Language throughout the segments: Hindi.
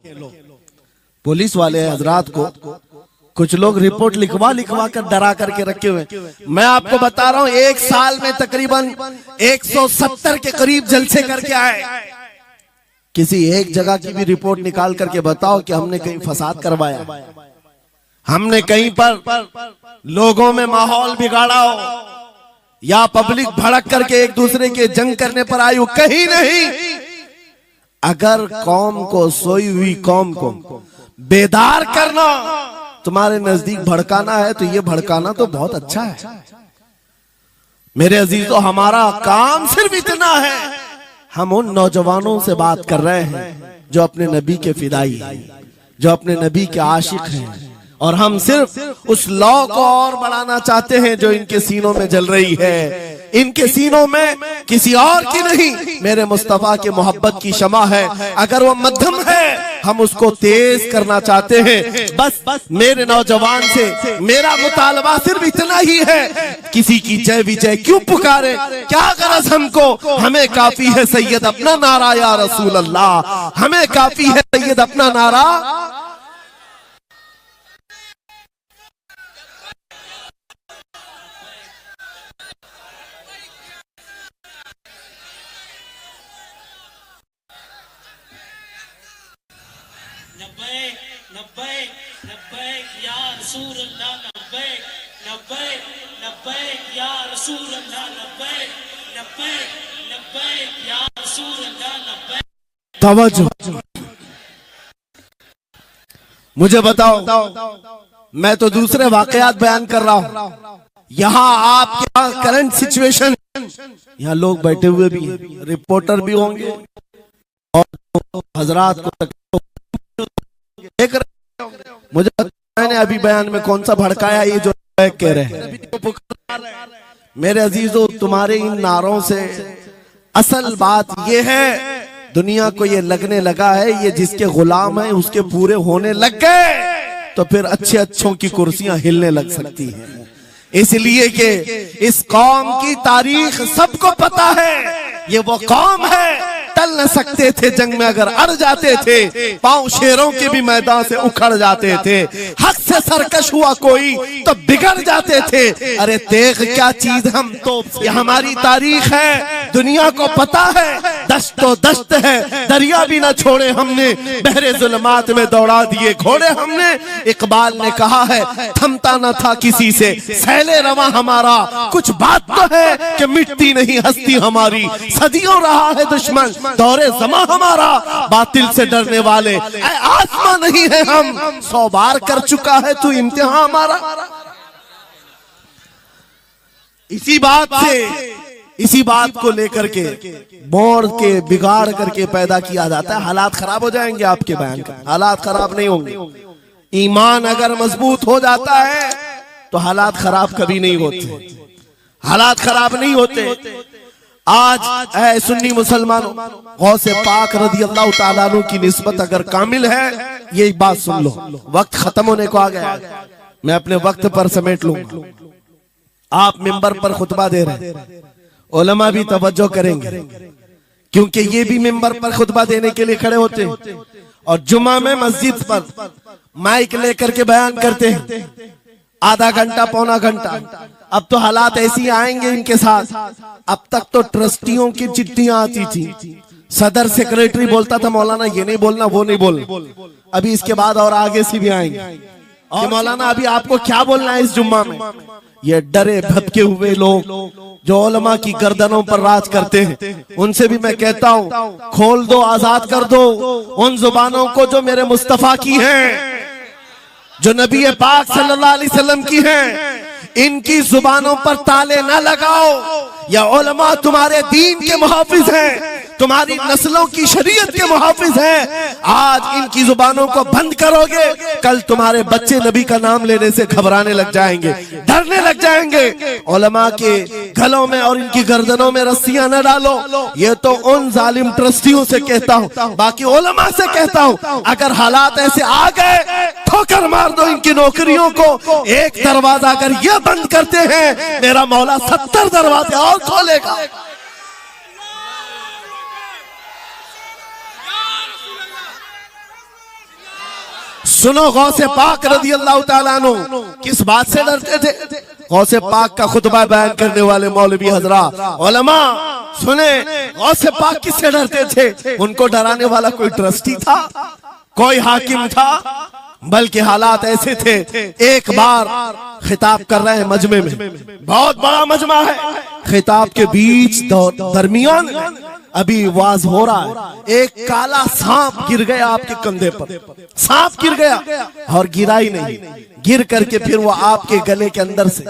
पुलिस वाले हजरात को कुछ लोग रिपोर्ट लिखवा लिखवा कर डरा करके रखे हुए। मैं आपको बता रहा हूं, एक साल में तकरीबन 170 के करीब जलसे करके आए। किसी एक जगह की भी रिपोर्ट निकाल करके बताओ कि हमने कहीं फसाद करवाया, हमने कहीं पर लोगों में माहौल बिगाड़ा हो, या पब्लिक भड़क करके एक दूसरे के जंग करने पर आई हो, कहीं नहीं। अगर कौम को, सोई हुई कौम को बेदार करना तुम्हारे नजदीक भड़काना है तो ये भड़काना तो बहुत अच्छा है मेरे अजीज। तो हमारा काम सिर्फ इतना है, हम उन नौजवानों से बात कर रहे हैं जो अपने नबी के फिदाई हैं, जो अपने नबी के आशिक हैं, और हम सिर्फ उस लौ को और बढ़ाना चाहते हैं जो इनके सीनों में जल रही है। इनके सीनों में किसी और की नहीं, मेरे मुस्तफा के मोहब्बत की शमा है। अगर वो मध्यम है हम उसको तेज करना चाहते हैं। बस मेरे नौजवान से मेरा मुतालबा सिर्फ इतना ही है, किसी की जय विजय क्यों पुकारे, क्या गरज हमको, हमें काफी है सैयद अपना नारा या रसूल अल्लाह, हमें काफी है सैयद अपना नारा। तवज्जो, मुझे बताओ, मैं तो दूसरे वाकयात बयान कर रहा हूं, यहाँ आपके करंट सिचुएशन, यहाँ लोग बैठे हुए भी हैं, रिपोर्टर भी होंगे और हजरात को देख रहे होंगे। मुझे मैंने अभी बयान में कौन सा भड़काया, ये जो कह रहे हैं। मेरे अजीजों, तुम्हारे इन नारों से असल बात ये है, दुनिया को ये लगने लगा है ये जिसके गुलाम है उसके पूरे होने लग गए तो फिर अच्छे अच्छों की कुर्सियां हिलने लग सकती हैं। इसलिए कि इस कौम की तारीख सबको पता है, ये वो कौम है टल न सकते थे जंग में, अगर अड़ जाते थे पांव शेरों के भी मैदान से उखड़ जाते थे, हक से सरकश हुआ कोई तो बिगड़ जाते थे। अरे देख क्या चीज, हम तो ये हमारी तारीख है, दुनिया को पता है, दश्त तो दश्त है, दरिया भी न छोड़े हमने, बहरे जुल्मात में दौड़ा दिए घोड़े हमने। इकबाल ने कहा है थमता न था किसी से सैले रवा हमारा, कुछ बात तो है कि मिटती नहीं हस्ती हमारी, सदियों रहा है दुश्मन दौरे जमा हमारा, बातिल से डरने वाले आसमां नहीं है हम, 100 बार कर चुका है तू इम्तिहान हमारा। इसी बात को लेकर के मोड़ के बिगाड़ करके पैदा किया जाता है। हालात खराब हो जाएंगे आपके बयान का, हालात खराब नहीं होंगे। ईमान अगर मजबूत हो जाता है तो हालात खराब कभी नहीं होते, हालात खराब नहीं होते। आज है सुन्नी मुसलमानों, गौसे पाक रज़ी अल्लाह ताला अन्हु की निस्बत अगर कामिल है, ये बात सुन लो, वक्त खत्म होने को आ गया, मैं अपने वक्त पर समेट लूंगा। आप मिंबर पर खुतबा दे रहे हैं, उलमा भी तवज्जो करेंगे क्योंकि ये भी मिंबर पर खुतबा देने के लिए खड़े होते हैं और जुमा में मस्जिद पर माइक लेकर के बयान करते हैं, आधा घंटा पौना घंटा। अब तो हालात ऐसी आएंगे इनके साथ, अब तक तो ट्रस्टियों की चिट्ठियां आती थी, सदर सेक्रेटरी बोलता था मौलाना ये नहीं बोलना वो नहीं बोलना, अभी इसके बाद और आगे से भी आएंगे कि मौलाना अभी आपको क्या बोलना है इस जुम्मा में। ये डरे भटके हुए लोग जो उलमा की गर्दनों पर राज करते हैं, उनसे भी मैं कहता हूँ खोल दो, आजाद कर दो उन जुबानों को जो मेरे मुस्तफा की हैं, जो नबी पाक सल्लल्लाहु अलैहि वसल्लम की हैं। इनकी जुबानों पर ताले ना लगाओ, या उलमा तुम्हारे दीन के मुहाफिज हैं, तुम्हारी नस्लों की शरीयत के मुहाफिज हैं। आज इनकी जुबानों को बंद करोगे, कल तुम्हारे बच्चे नबी का नाम लेने से घबराने लग जाएंगे, डरने लग जाएंगे। उलमा के गलों में और इनकी गर्दनों में रस्सियां न डालो, ये तो उन जालिम ट्रस्टियों से कहता हूँ, बाकी उलमा से कहता हूँ अगर हालात ऐसे आ गए ठोकर मार दो इनकी नौकरियों को। एक दरवाजा अगर ये बंद करते हैं, मेरा मौला 70 दरवाजे और खोलेगा। सुनो गौसे पाक रज़ी अल्लाह ताला अन्हु किस बात से डरते थे। गौसे पाक का खुतबा बयान करने वाले मौलवी हजरात उलमा सुने, गौसे पाक किससे डरते थे? उनको डराने वाला कोई ट्रस्टी था, कोई हाकिम था, बल्कि हालात ऐसे थे। एक बार खिताब कर रहे हैं मजमे में, बहुत बड़ा मजमा है, खिताब के बीच दरमियान अभी वाज हो रहा है, एक काला सांप गिर गया आपके कंधे पर। सांप गिर गया और गिरा ही नहीं, गिर करके फिर वो आपके गले के अंदर से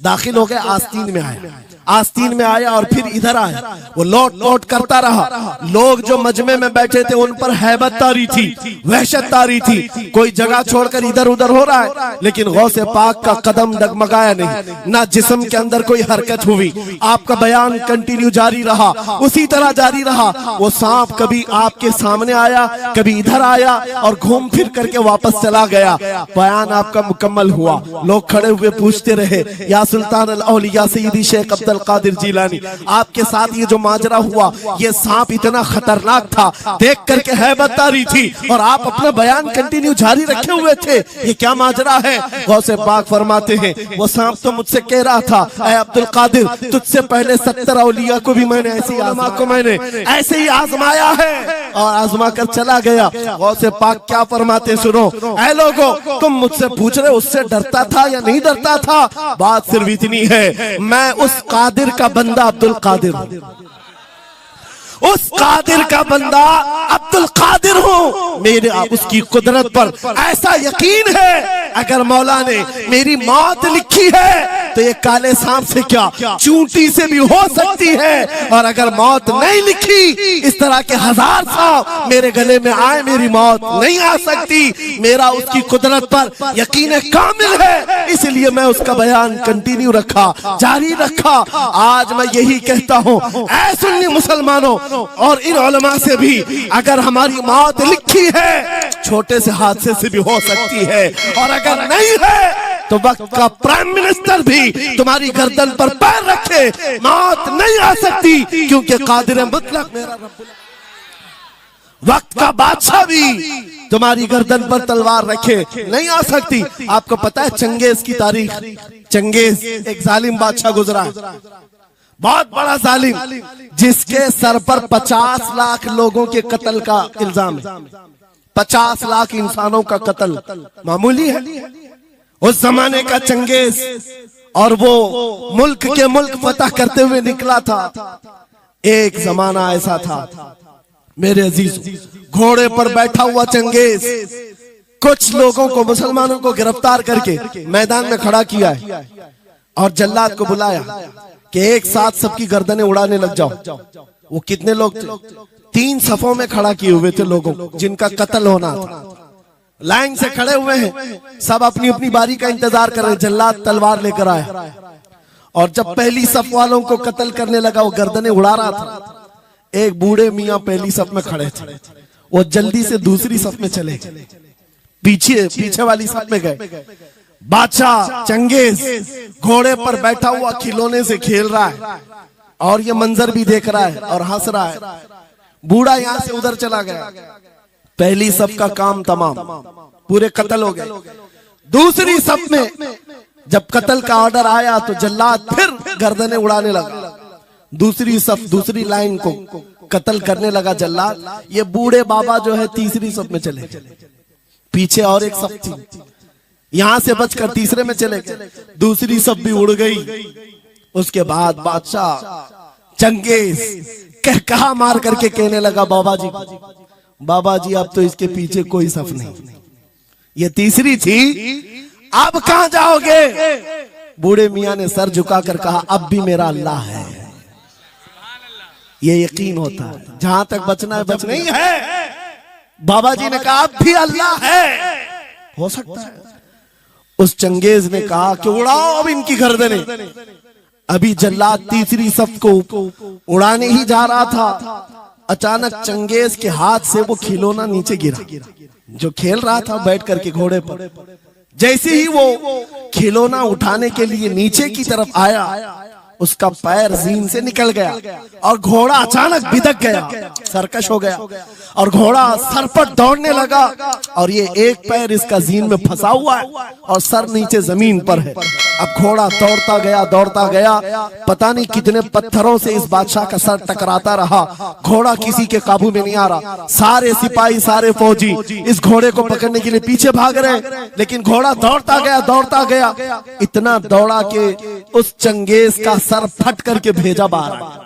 दाखिल हो गया, आस्तीन में आया, आस्तीन में आया और फिर इधर आया। वो लौट लौट करता रहा। लोग जो मजमे में बैठे थे उन पर हैबत तारी थी, वहशत तारी थी, कोई जगह छोड़कर इधर उधर हो रहा है, लेकिन गौसे पाक का कदम डगमगाया नहीं, ना जिस्म के अंदर कोई हरकत हुई। आपका बयान कंटिन्यू जारी रहा, उसी तरह जारी रहा। वो सांप कभी आपके सामने आया, कभी इधर आया और घूम फिर करके वापस चला गया। बयान आपका मुकम्मल हुआ। लोग खड़े हुए पूछते रहे, या सुल्तान अल औलिया सय्यदी शेख अब्दुल कादिर जिलानी, आपके साथ ये जो माजरा हुआ, ये सांप इतना खतरनाक था, देख करके हैबत तारी थी और आप अपना बयान कंटिन्यू जारी रखे हुए थे, ये क्या माजरा है? गौसे पाक फरमाते हैं, वो सांप तो मुझसे कह रहा था, ऐ अब्दुल कादिर, तुझसे पहले 70 औलिया को भी मैंने ऐसे ही आजमाया है और आजमा कर चला गया। गौसे पाक क्या फरमाते सुनो, ऐ लोगों, तुम मुझसे पूछ रहे उससे डरता था या नहीं डरता था? बात सिर्फ इतनी है, मैं उस कादिर का बंदा अब्दुल कादिर हूं, उस कादिर का बंदा अब्दुल कादिर हूं। मेरे उसकी कुदरत पर ऐसा यकीन है, अगर मौला ने मेरी मौत लिखी है तो ये काले सांप से क्या चूंटी से भी हो सकती है, और अगर मौत नहीं लिखी, इस तरह के 1000 सांप मेरे गले में आए, मेरी मौत नहीं आ सकती। मेरा उसकी कुदरत पर यकीन कामिल है, इसलिए मैं उसका बयान कंटिन्यू रखा, जारी रखा। आज मैं यही कहता हूं, ऐ सुन्नी मुसलमानों और इन उलमा से भी, अगर हमारी मौत लिखी है, छोटे से हादसे से भी हो सकती है, और अगर नहीं है तो वक्त का प्राइम मिनिस्टर भी तुम्हारी गर्दन पर पैर रखे, मौत नहीं आ सकती, क्योंकि कादिर मुतलक मेरा रब्बुल। वक्त का बादशाह भी तुम्हारी गर्दन पर तलवार रखे, नहीं आ सकती। आपको पता है चंगेज की तारीख? चंगेज एक जालिम बादशाह गुजरा है, बहुत बड़ा जालिम, जिसके सर पर 50 लाख लोगों के कत्ल का इल्जाम है। 50 लाख इंसानों का कत्ल मामूली है? उस जमाने का चंगेज, और वो मुल्क के मुल्क फतह करते हुए निकला था। एक जमाना ऐसा था मेरे अजीज, घोड़े पर बैठा हुआ चंगेज कुछ लोगों को, मुसलमानों को गिरफ्तार करके मैदान में खड़ा किया है और जल्लाद को बुलाया कि एक साथ सबकी गर्दनें उड़ाने लग जाओ। वो कितने लोग थे? 3 सफों में खड़ा किए हुए थे लोगों जिनका कत्ल होना था। लाइन से खड़े हुए हैं, सब अपनी अपनी बारी का इंतजार कर रहे हैं। जल्लाद तलवार लेकर आया और जब पहली सफ वालों को कत्ल करने लगा, वो गर्दनें उड़ा रहा था। एक बूढ़े मियाँ पहली सफ में खड़े थे, वो जल्दी से दूसरी सफ में चले, पीछे वाली सफ में गए। बादशाह चंगेज घोड़े पर बैठा हुआ खिलौने से खेल रहा है और ये मंजर भी देख रहा है और हंस रहा है। बूढ़ा यहाँ से उधर चला गया, पहली सफ का काम तमाम, पूरे कत्ल हो गए। दूसरी सफ में जब कत्ल का ऑर्डर आया तो जल्लाद फिर गर्दनें उड़ाने लगा। दूसरी सफ, दूसरी लाइन को कत्ल करने लगा जल्लाद। ये बूढ़े बाबा जो है तीसरी सफ में चले, पीछे और एक सफ थी, यहां से बचकर तीसरे में चले गए। दूसरी सफ भी उड़ गई। उसके बाद बादशाह चंगेज कहा मार करके कहने लगा, बाबा जी अब तो इसके पीछे कोई सफ नहीं, ये तीसरी थी, अब कहां जाओगे? बूढ़े मियां ने सर झुकाकर कहा, अब भी मेरा अल्लाह है। ये यकीन होता है, जहां तक बचना है बचना ही है। बाबा जी ने कहा अब भी अल्लाह है, हो सकता है। उस चंगेज ने कहा कि उड़ाओ अब इनकी गर्दनें। अभी जल्लाद तीसरी सफ को उड़ाने ही जा रहा था, अचानक चंगेज के हाथ से वो खिलौना नीचे गिरा जो खेल रहा था बैठ करके घोड़े पर। जैसे ही वो खिलौना उठाने के लिए नीचे की तरफ आया, उसका पैर जीन से निकल गया और घोड़ा अचानक बिदक गया, सरकश हो गया और घोड़ा सर पर दौड़ने लगा और ये एक पैर इसका जीन में फंसा हुआ है और सर नीचे जमीन पर है। अब घोड़ा दौड़ता गया, पता नहीं कितने पत्थरों से इस बादशाह का सर टकराता रहा। घोड़ा किसी के काबू में नहीं आ रहा। सारे सिपाही, सारे फौजी इस घोड़े को पकड़ने के लिए पीछे भाग रहे, लेकिन घोड़ा दौड़ता गया, इतना दौड़ा कि उस चंगेज का सर फट करके भेजा बाहर,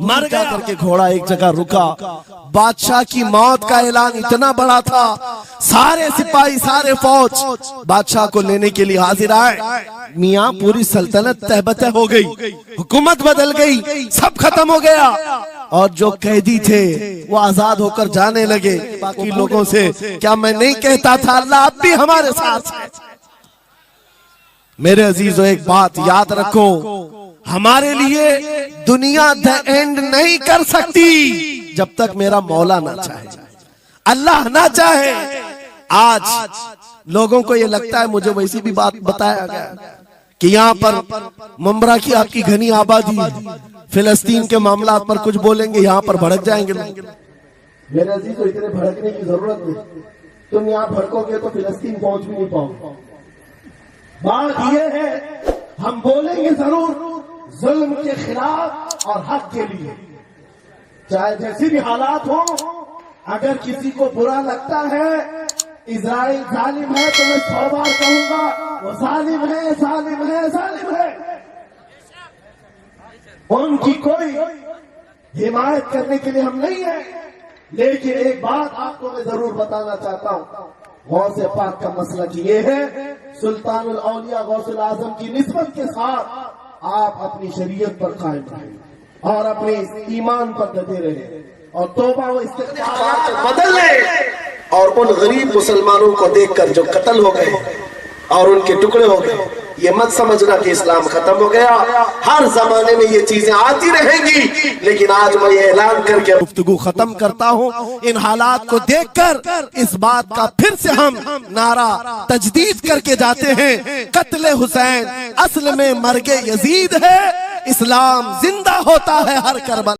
मर गया करके घोड़ा एक जगह रुका। बादशाह की मौत का ऐलान इतना बड़ा था, सारे सिपाही, सारे फौज बादशाह को लेने के लिए हाजिर आए। मियां पूरी सल्तनत तहबतह हो गई, हुकूमत बदल गई, सब खत्म हो गया और जो कैदी थे वो आजाद होकर जाने लगे। बाकी लोगों से क्या मैं नहीं कहता था अल्लाह अब भी हमारे साथ है। मेरे अजीजों, एक बात याद रखो, हमारे लिए दुनिया द एंड नहीं कर सकती जब तक मेरा मौला ना चाहे, अल्लाह ना चाहे। आज लोगों को ये लगता है, मुझे वैसी भी बात बताया गया कि यहाँ पर मुंबरा की आपकी घनी आबादी है, फिलिस्तीन के मामला पर कुछ बोलेंगे यहाँ पर भड़क जाएंगे। मेरे अजीजों, इतने भड़कने की जरूरत नहीं, तुम यहाँ भड़कोगे तो फिलिस्तीन पहुंच भी नहीं पाओगे। बात यह है, हम बोलेंगे जरूर जुल्म के खिलाफ और हक के लिए, चाहे जैसी भी हालात हो। अगर किसी को बुरा लगता है इजराइल जालिम है तो मैं 100 बार कहूंगा वो जालिम है, जालिम है, जालिम है। उनकी कोई हिमायत करने के लिए हम नहीं है, लेकिन एक बात आपको मैं जरूर बताना चाहता हूं, गौसे पाक का मसला ये है, सुल्तानुल औलिया गौसुल आजम की निस्बत के साथ आप अपनी शरीयत पर कायम रहें और अपने ईमान पर डटे रहे और तौबा व इस्तिग़फ़ार बदल ले। और उन गरीब मुसलमानों को देखकर जो कत्ल हो गए और उनके टुकड़े हो गए, ये मत समझना कि इस्लाम खत्म हो गया। हर जमाने में ये चीजें आती रहेंगी, लेकिन आज मैं ये ऐलान करके गुफ्तगू खत्म करता हूँ। इन हालात को देखकर इस बात का फिर से हम नारा तजदीद करके जाते हैं, कत्ले हुसैन असल में मर्गे यजीद है, इस्लाम जिंदा होता है हर करबला।